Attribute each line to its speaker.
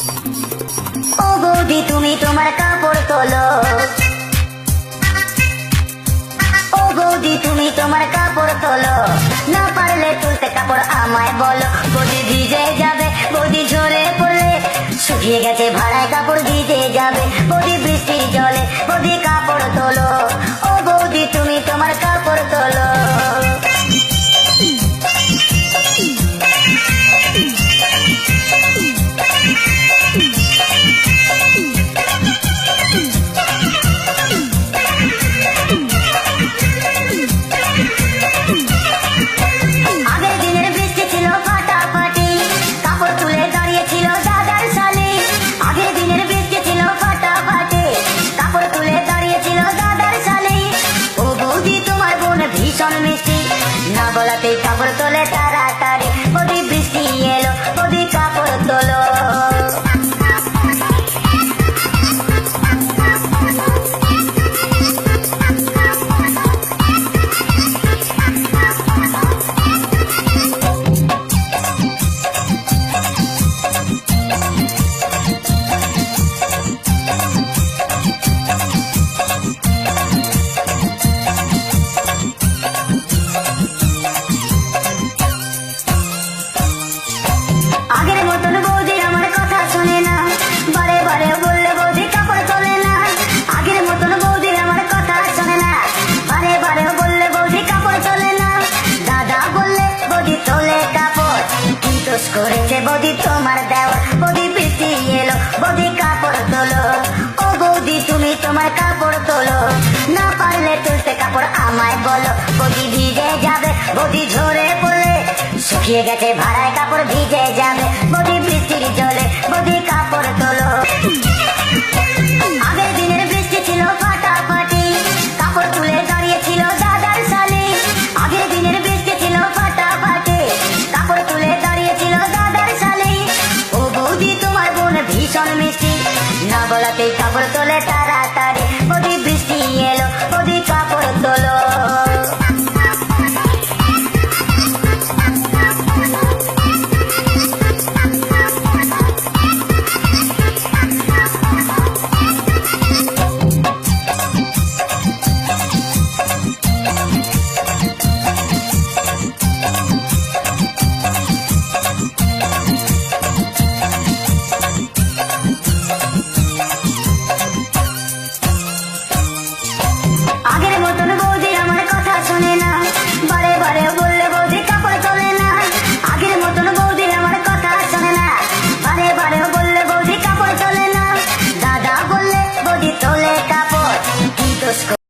Speaker 1: ও বৌদি তুমি তোমার কাপড় তোলো, ও বৌদি তুমি তোমার কাপড় তোলো, না পারলে তুলতে কাপড় আমায় বলো। বৌদি ভিজে যাবে, বৌদি ঝরে পড়লে, শুকিয়ে গেছে ভাড়ায় কাপড় ভিজে যাবে। বৌদি বৃষ্টির জলে, বৌদি কাপড় তোলো, ও বৌদি তুমি তোমার কাপড় তোলো। আগের দিনের বৃষ্টি ছিল ফাটাফাটি, কাপড় তুলে দাঁড়িয়েছিল দাদার শালি। আগের দিনের বৃষ্টি ছিল ফাটাফাটি, কাপড় তুলে দাঁড়িয়েছিল দাদার শালি। ও বৌদি তোমার বোন ভীষণ মিষ্টি, না বলাতেই কাপড় তোলে তাড়াতাড়ি। বৌদি বৃষ্টি এলো, বৌদি কাপড় তোলো। আগের মতন বৌদি আমার কথা শোনে না, বারে বারে বললে বৌদি কাপড় তোলে না। আগের মতন বৌদি আমার কথা শোনে না, বারে বারে বললে বৌদি কাপড় তোলে না। দাদা বললে বৌদি তোলে কাপড়, কি দোষ করেছে বৌদি তোমার দেওয়ার। বৌদি বৃষ্টি এলো, বৌদি কাপড় তোলো, ও বৌদি তুমি তোমার কাপড় তোলো, না পারলে তুলতে কাপড় আমায় বলো। বৌদি ভিজে যাবে, বৌদি ঝরে পড়লে, শুকিয়ে গেছে ভাড়ায় কাপড় ভিজে যাবে। বৌদি বৃষ্টির জলে, বৌদি কাপড় তোলো। আগের দিনের বৃষ্টি ছিল ফাটাফাটি, কাপড় তুলে দাঁড়িয়েছিল দাদার শালি। আগের দিনের বৃষ্টি ছিল ফাটাফাটি, কাপড় তুলে দাঁড়িয়েছিল দাদার শালি। ও বৌদি তোমার বোন ভীষণ মিষ্টি, না বলাতেই কাপড় তোলে তারা।